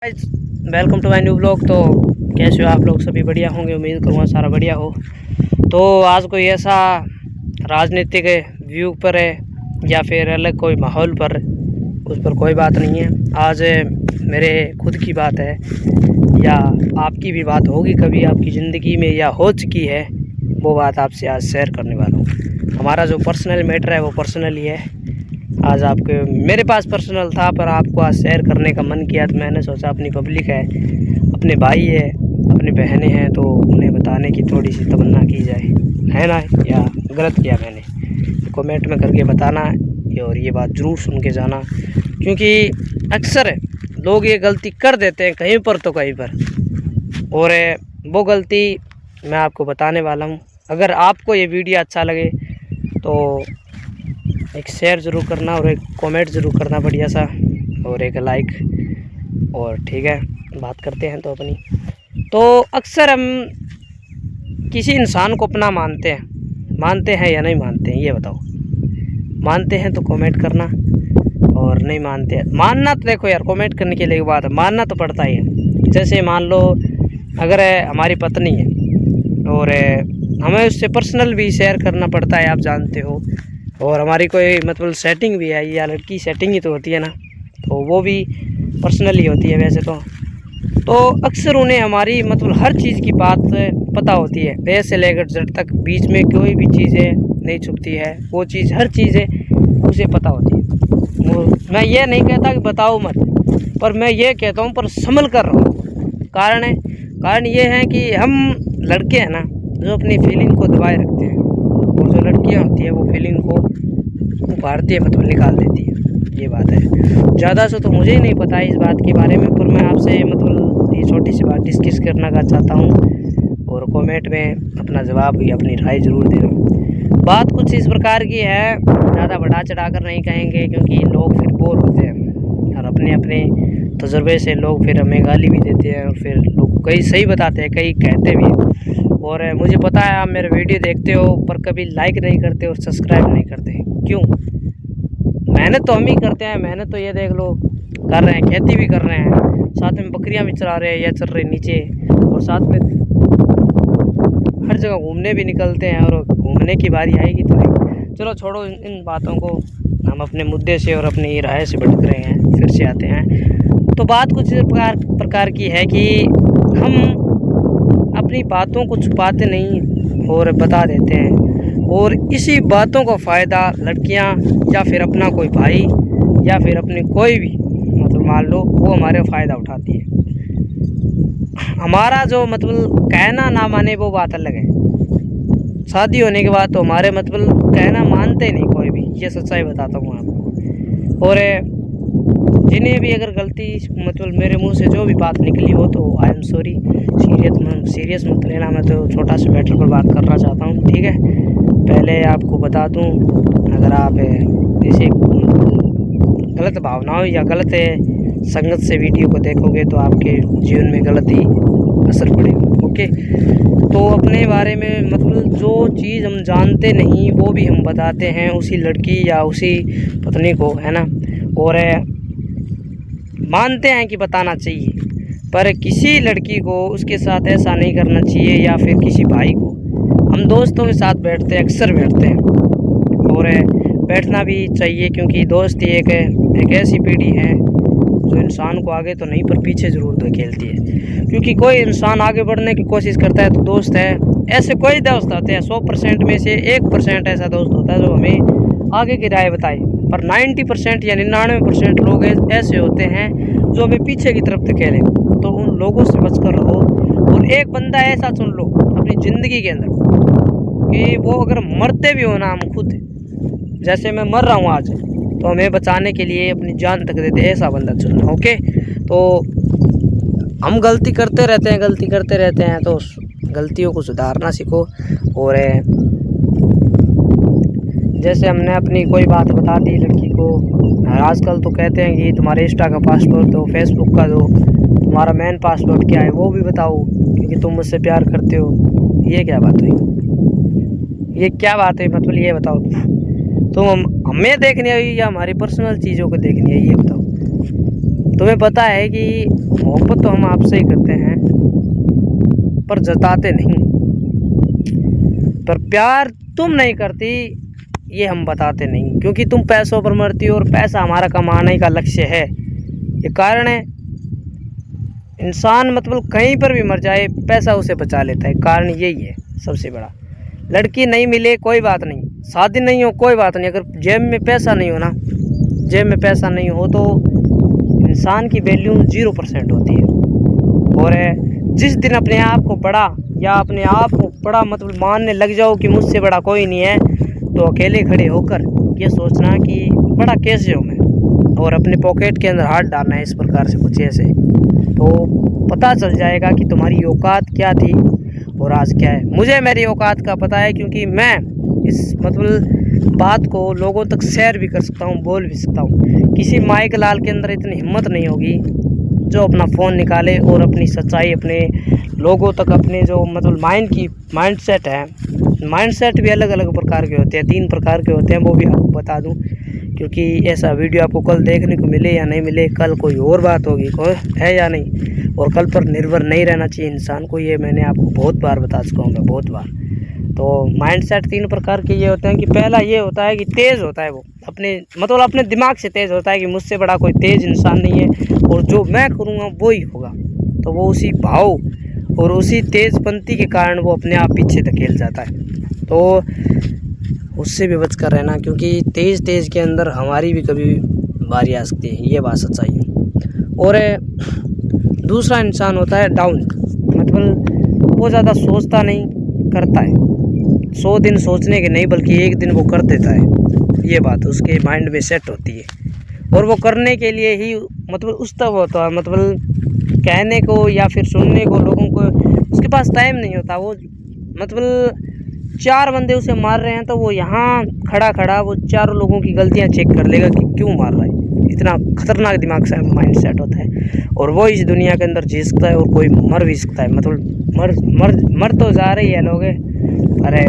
Welcome to my new blog. तो कैसे हो आप लोग? सभी बढ़िया होंगे, उम्मीद करूँगा सारा बढ़िया हो। तो आज कोई ऐसा राजनीतिक व्यू पर है या फिर अलग कोई माहौल पर, उस पर कोई बात नहीं है। आज मेरे खुद की बात है या आपकी भी बात होगी कभी आपकी ज़िंदगी में या हो चुकी है, वो बात आपसे आज शेयर करने वाला हूँ। हमारा जो पर्सनल मैटर है वो पर्सनल ही है। आज आपके मेरे पास पर्सनल था पर आपको आज शेयर करने का मन किया, तो मैंने सोचा अपनी पब्लिक है, अपने भाई है, अपनी बहनें हैं, तो उन्हें बताने की थोड़ी सी तमन्ना की जाए, है ना? या गलत किया मैंने? कमेंट में करके बताना और ये बात ज़रूर सुन के जाना, क्योंकि अक्सर लोग ये गलती कर देते हैं कहीं पर तो कहीं पर, और वो गलती मैं आपको बताने वाला हूँ। अगर आपको ये वीडियो अच्छा लगे तो एक शेयर ज़रूर करना और एक कमेंट ज़रूर करना बढ़िया सा, और एक लाइक। और ठीक है, बात करते हैं तो अपनी। तो अक्सर हम किसी इंसान को अपना मानते हैं या नहीं मानते हैं, ये बताओ। मानते हैं तो कमेंट करना, और नहीं मानते हैं, मानना तो देखो यार, कमेंट करने के लिए बात है, मानना तो पड़ता ही है। जैसे मान लो अगर हमारी पत्नी है और हमें उससे पर्सनल भी शेयर करना पड़ता है, आप जानते हो, और हमारी कोई मतलब सेटिंग भी है, या लड़की सेटिंग ही तो होती है ना, तो वो भी पर्सनल ही होती है वैसे तो अक्सर उन्हें हमारी मतलब हर चीज़ की बात पता होती है, ए से लेकर जेड तक, बीच में कोई भी चीज़ें नहीं छुपती है, वो चीज़ हर चीज़ें उसे पता होती है। मैं ये नहीं कहता कि बताओ मत, पर मैं ये कहता हूँ पर संभल कर रहो। कारण ये है कि हम लड़के हैं ना, जो अपनी फीलिंग को दबाए रखते हैं, और जो लड़कियाँ होती है वो फीलिंग को उभारती है, मतलब निकाल देती है। ये बात है। ज़्यादा से तो मुझे ही नहीं पता है इस बात के बारे में, पर मैं आपसे मतलब ये छोटी सी बात डिस्कस करना का चाहता हूँ, और कमेंट में अपना जवाब या अपनी राय ज़रूर दे रहा हूँ। बात कुछ इस प्रकार की है, ज़्यादा बढ़ा चढ़ा कर नहीं कहेंगे, क्योंकि लोग फिर बोर होते हैं, और अपने अपने तजुर्बे से लोग फिर हमें गाली भी देते हैं, और फिर लोग कई सही बताते हैं, कई कहते भी हैं। और मुझे पता है आप मेरे वीडियो देखते हो पर कभी लाइक नहीं करते और सब्सक्राइब नहीं करते, क्यों? मेहनत तो हम ही करते हैं, मेहनत तो ये देख लो कर रहे हैं, खेती भी कर रहे हैं, साथ में बकरियां भी चरा रहे हैं या चल रहे नीचे, और साथ में हर जगह घूमने भी निकलते हैं, और घूमने की बारी आएगी तो आएगी। चलो छोड़ो इन बातों को, हम अपने मुद्दे से और अपनी राय से भटक रहे हैं, फिर से आते हैं। तो बात कुछ इस प्रकार की है कि हम अपनी बातों को छुपाते नहीं और बता देते हैं, और इसी बातों का फ़ायदा लड़कियां या फिर अपना कोई भाई या फिर अपनी कोई भी मतलब मान लो वो हमारे फ़ायदा उठाती है। हमारा जो मतलब कहना ना माने वो बात अलग है, शादी होने के बाद तो हमारे मतलब कहना मानते नहीं कोई भी, ये सच्चाई बताता हूँ आपको। और जिन्हें भी अगर गलती मतलब मेरे मुंह से जो भी बात निकली हो तो आई एम सॉरी, सीरियस मत लेना। मैं तो छोटा सा मैटर पर बात करना चाहता हूँ, ठीक है? पहले आपको बता दूँ, अगर आप ऐसे गलत भावनाओं या गलत संगत से वीडियो को देखोगे तो आपके जीवन में गलत ही असर पड़ेगा। ओके, तो अपने बारे में मतलब जो चीज़ हम जानते नहीं वो भी हम बताते हैं उसी लड़की या उसी पत्नी को, है ना? और मानते हैं कि बताना चाहिए, पर किसी लड़की को उसके साथ ऐसा नहीं करना चाहिए, या फिर किसी भाई को। हम दोस्तों के साथ बैठते हैं, अक्सर बैठते हैं, और बैठना भी चाहिए, क्योंकि दोस्ती एक ऐसी पीढ़ी है जो इंसान को आगे तो नहीं पर पीछे ज़रूर धकेलती है। क्योंकि कोई इंसान आगे बढ़ने की कोशिश करता है तो दोस्त है, ऐसे कोई दोस्त होते हैं 100% में से 1% ऐसा दोस्त होता है जो हमें आगे की राय बताए, पर 90% या 99% लोग ऐसे होते हैं जो हमें पीछे की तरफ धकेलें। तो उन लोगों से बचकर रहो, और एक बंदा ऐसा चुन लो अपनी ज़िंदगी के अंदर कि वो अगर मरते भी हो ना, हम खुद जैसे मैं मर रहा हूँ आज, तो हमें बचाने के लिए अपनी जान तक देते, ऐसा बंदा चुनना। ओके, तो हम गलती करते रहते हैं, तो गलतियों को सुधारना सीखो। और जैसे हमने अपनी कोई बात बता दी लड़की को, आजकल तो कहते हैं कि तुम्हारे इंस्टा का पासवर्ड दो, फेसबुक का दो, तुम्हारा मेन पासवर्ड क्या है वो भी बताओ, क्योंकि तुम मुझसे प्यार करते हो। ये क्या बात हुई? ये क्या बात है? मतलब ये बताओ, तुम हमें देखनी है या हमारी पर्सनल चीज़ों को देखनी है, ये बताओ। तुम्हें पता है कि मोहब्बत तो हम आपसे ही करते हैं पर जताते नहीं, पर प्यार तुम नहीं करती ये हम बताते नहीं, क्योंकि तुम पैसों पर मरती हो और पैसा हमारा कमाने का लक्ष्य है। ये कारण है, इंसान मतलब कहीं पर भी मर जाए पैसा उसे बचा लेता है, कारण यही है सबसे बड़ा। लड़की नहीं मिले कोई बात नहीं, शादी नहीं हो कोई बात नहीं, अगर जेब में पैसा नहीं हो ना, जेब में पैसा नहीं हो तो इंसान की वैल्यू 0% होती है। और जिस दिन अपने आप को बड़ा या अपने आप को बड़ा मतलब मानने लग जाओ कि मुझसे बड़ा कोई नहीं है, तो अकेले खड़े होकर ये सोचना कि बड़ा कैसे हूँ मैं, और अपने पॉकेट के अंदर हाथ डालना है इस प्रकार से कुछ ऐसे, तो पता चल जाएगा कि तुम्हारी औकात क्या थी और आज क्या है। मुझे मेरी औकात का पता है, क्योंकि मैं इस मतलब बात को लोगों तक शेयर भी कर सकता हूँ, बोल भी सकता हूँ। किसी माइक लाल के अंदर इतनी हिम्मत नहीं होगी जो अपना फ़ोन निकाले और अपनी सच्चाई अपने लोगों तक, अपने जो मतलब माइंडसेट है, माइंडसेट भी अलग अलग प्रकार के होते हैं, 3 प्रकार के होते हैं, वो भी आपको बता दूं, क्योंकि ऐसा वीडियो आपको कल देखने को मिले या नहीं मिले, कल कोई और बात होगी, कोई है या नहीं, और कल पर निर्भर नहीं रहना चाहिए इंसान को। ये मैंने आपको बहुत बार बता चुका हूँ मैं, बहुत बार। तो माइंडसेट 3 प्रकार के ये होते हैं कि पहला ये होता है कि तेज़ होता है वो, अपने मतलब अपने दिमाग से तेज़ होता है कि मुझसे बड़ा कोई तेज़ इंसान नहीं है और जो मैं करूँगा वो ही होगा, तो वो उसी भाव और उसी तेज़पंथी के कारण वो अपने आप पीछे धकेल जाता है। तो उससे भी बच कर रहना, क्योंकि तेज़ के अंदर हमारी भी कभी बारी आ सकती है, ये बात सच्चाई है। और दूसरा इंसान होता है डाउन, मतलब वो ज़्यादा सोचता नहीं, करता है। 100 दिन सोचने के नहीं बल्कि एक दिन वो कर देता है, ये बात उसके माइंड में सेट होती है। और वो करने के लिए ही मतलब उस तब होता है, मतलब कहने को या फिर सुनने को लोगों को उसके पास टाइम नहीं होता। वो मतलब 4 बंदे उसे मार रहे हैं तो वो यहाँ खड़ा वो 4 लोगों की गलतियाँ चेक कर लेगा कि क्यों मार रहा है। इतना खतरनाक दिमाग से माइंड सेट होता है, और वो इस दुनिया के अंदर जी सकता है और कोई मर भी सकता है। मतलब मर तो जा रही है लोग, अरे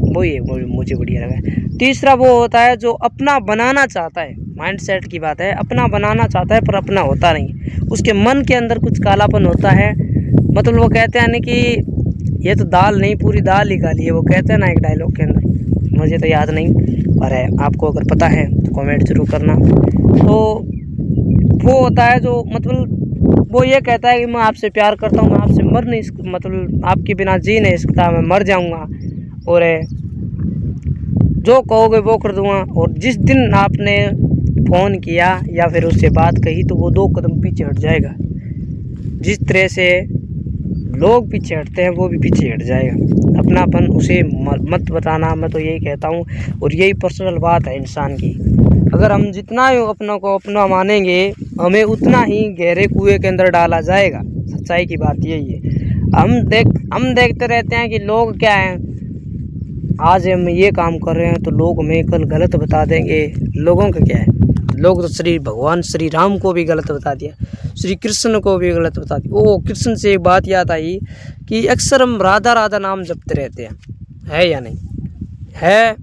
वही है, मुझे बढ़िया लगा। तीसरा वो होता है जो अपना बनाना चाहता है, माइंड सेट की बात है, अपना बनाना चाहता है पर अपना होता नहीं, उसके मन के अंदर कुछ कालापन होता है। मतलब वो कहते हैं ना कि ये तो दाल नहीं पूरी दाल ही काली है, वो कहते हैं ना एक डायलॉग के अंदर, मुझे तो याद नहीं, पर आपको अगर पता है तो कमेंट जरूर करना। तो वो होता है जो मतलब वो ये कहता है कि मैं आपसे प्यार करता हूँ, मैं आपसे मर नहीं मतलब आपके बिना जी नहीं सकता, मैं मर जाऊँगा और जो कहोगे वो कर दूँगा। और जिस दिन आपने फ़ोन किया या फिर उससे बात कही तो वो 2 कदम पीछे हट जाएगा। जिस तरह से लोग पीछे हटते हैं वो भी पीछे हट जाएगा। अपनापन उसे मत बताना, मैं तो यही कहता हूँ। और यही पर्सनल बात है इंसान की, अगर हम जितना ही अपनों को अपना मानेंगे हमें उतना ही गहरे कुएं के अंदर डाला जाएगा। सच्चाई की बात यही है। हम देखते रहते हैं कि लोग क्या हैं, आज हम ये काम कर रहे हैं तो लोग हमें कल गलत बता देंगे। लोगों का क्या है, लोग तो श्री भगवान श्री राम को भी गलत बता दिया, श्री कृष्ण को भी गलत बता दिया। ओ कृष्ण से एक बात याद आई कि अक्सर हम राधा राधा नाम जपते रहते हैं, है या नहीं, है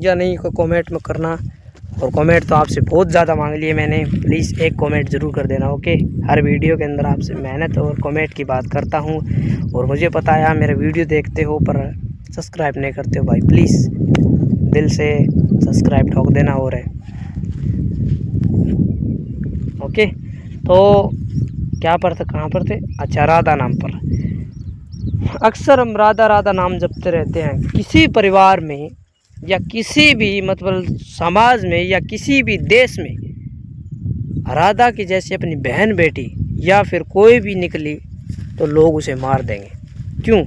या नहीं को कमेंट में करना। और कमेंट तो आपसे बहुत ज़्यादा मांग लिए मैंने, प्लीज़ एक कमेंट ज़रूर कर देना, ओके। हर वीडियो के अंदर आपसे मेहनत और कमेंट की बात करता हूँ, और मुझे पता है आप मेरे वीडियो देखते हो पर सब्सक्राइब नहीं करते हो भाई, प्लीज़ दिल से सब्सक्राइब ठोक देना। और ओके, तो क्या पर थे, कहाँ पर थे, अच्छा राधा नाम पर। अक्सर हम राधा राधा नाम जपते रहते हैं। किसी परिवार में या किसी भी मतलब समाज में या किसी भी देश में राधा की जैसे अपनी बहन बेटी या फिर कोई भी निकली तो लोग उसे मार देंगे। क्यों?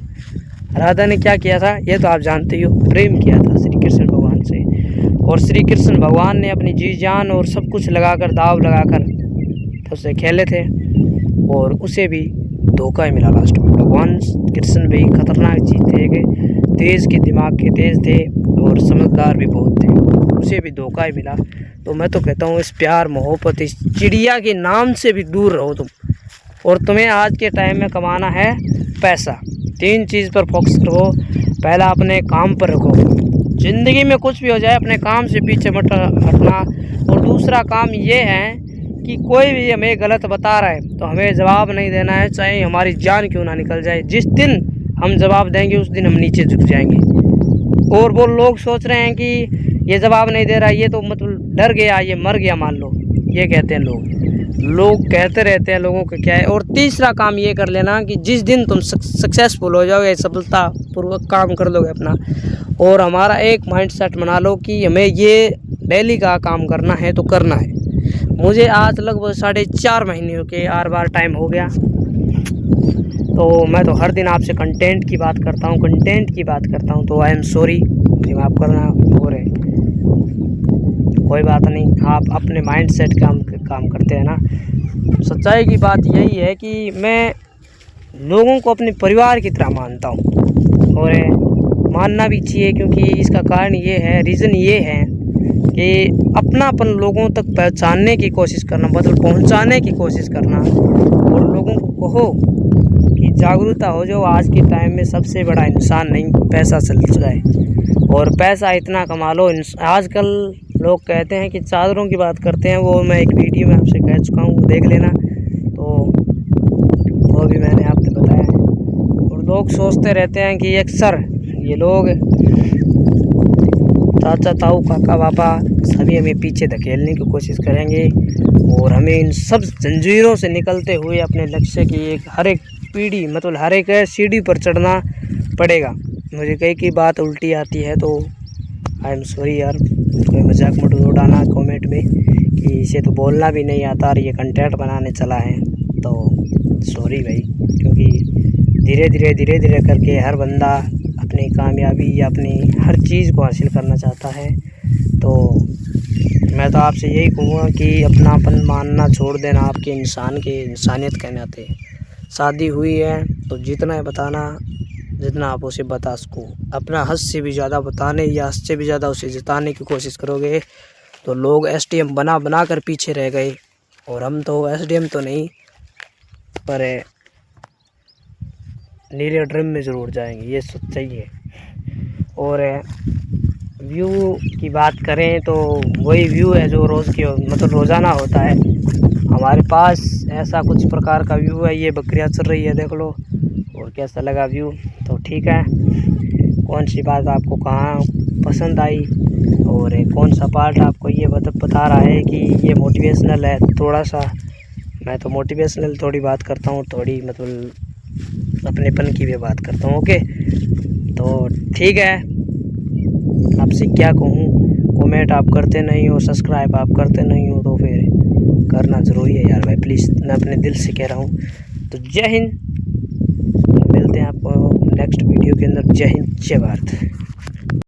राधा ने क्या किया था ये तो आप जानते ही हो, प्रेम किया था श्री कृष्ण भगवान से, और श्री कृष्ण भगवान ने अपनी जी जान और सब कुछ लगाकर दाव लगाकर उससे खेले थे, और उसे भी धोखा ही मिला लास्ट में। भगवान कृष्ण भी खतरनाक चीज़ थे कि तेज़ के दिमाग के तेज़ थे और समझदार भी बहुत थे, उसे भी धोखा ही मिला। तो मैं तो कहता हूँ इस प्यार मोहब्बत इस चिड़िया के नाम से भी दूर रहो तुम, और तुम्हें आज के टाइम में कमाना है पैसा। 3 चीज़ पर फोकस करो, पहला अपने काम पर रखो, ज़िंदगी में कुछ भी हो जाए अपने काम से पीछे मत हटना। और दूसरा काम ये है कि कोई भी हमें गलत बता रहा है तो हमें जवाब नहीं देना है, चाहे हमारी जान क्यों ना निकल जाए। जिस दिन हम जवाब देंगे उस दिन हम नीचे झुक जाएंगे। और वो लोग सोच रहे हैं कि ये जवाब नहीं दे रहा, ये तो मतलब डर गया, ये मर गया मान लो, ये कहते हैं लोग कहते रहते हैं लोगों का क्या है। और तीसरा काम ये कर लेना कि जिस दिन तुम सक्सेसफुल हो जाओगे, सफलतापूर्वक काम कर लोगे अपना, और हमारा एक माइंडसेट बना लो कि हमें ये डेली का काम करना है तो करना है। मुझे आज लगभग 4.5 महीने हो गए, 8 बार टाइम हो गया। तो मैं तो हर दिन आपसे कंटेंट की बात करता हूँ, तो आई एम सॉरी, मुझे माफ़ करना। और कोई बात नहीं, आप अपने माइंडसेट काम करते हैं ना। सच्चाई की बात यही है कि मैं लोगों को अपने परिवार की तरह मानता हूँ, और मानना भी चाहिए, क्योंकि इसका कारण ये है, रीज़न ये है कि अपनापन लोगों तक पहुँचाने की कोशिश करना, मतलब पहुँचाने की कोशिश करना, और लोगों को कहो कि जागरूकता हो जाओ। आज के टाइम में सबसे बड़ा इंसान नहीं, पैसा चल चुका है, और पैसा इतना कमा लो। आजकल लोग कहते हैं कि चादरों की बात करते हैं, वो मैं एक वीडियो में आपसे कह चुका हूँ, वो देख लेना। तो वो भी मैंने आपसे बताया है। और लोग सोचते रहते हैं कि अक्सर ये लोग चाचा ताऊ काका बाबा सभी हमें पीछे धकेलने की कोशिश करेंगे, और हमें इन सब जंजीरों से निकलते हुए अपने लक्ष्य की हर एक पीढ़ी, मतलब हर एक सीढ़ी पर चढ़ना पड़ेगा। मुझे कई बात उल्टी आती है तो आई एम सॉरी यार, कोई मजाक मत उड़ाना कमेंट में कि इसे तो बोलना भी नहीं आता और ये कंटेंट बनाने चला है, तो सॉरी भाई। क्योंकि धीरे धीरे करके हर बंदा अपनी कामयाबी या अपनी हर चीज़ को हासिल करना चाहता है। तो मैं तो आपसे यही कहूँगा कि अपनापन मानना छोड़ देना, आपके इंसानियत के नाते। शादी हुई है तो जितना है बताना, जितना आप उसे बता सको। अपना हद से भी ज़्यादा बताने या हद से भी ज़्यादा उसे जिताने की कोशिश करोगे तो लोग एसडीएम बना कर पीछे रह गए, और हम तो एसडीएम तो नहीं, पर नीले ड्रम में ज़रूर जाएंगे, ये सच्चाई है। और व्यू की बात करें तो वही व्यू है जो रोज़ाना होता है हमारे पास। ऐसा कुछ प्रकार का व्यू है, ये बकरियां चल रही है देख लो। और कैसा लगा व्यू, तो ठीक है, कौन सी बात आपको कहाँ पसंद आई, और कौन सा पार्ट आपको ये बता रहा है कि ये मोटिवेशनल है। थोड़ा सा मैं तो मोटिवेशनल थोड़ी बात करता हूँ, थोड़ी मतलब अपनेपन की भी बात करता हूँ। ओके, तो ठीक है, आपसे क्या कहूँ, कमेंट आप करते नहीं हो, सब्सक्राइब आप करते नहीं हो, तो फिर करना ज़रूरी है यार भाई, प्लीज़, मैं अपने दिल से कह रहा हूँ। तो जय हिंद, मिलते हैं आपको नेक्स्ट वीडियो के अंदर। जय हिंद, जय भारत।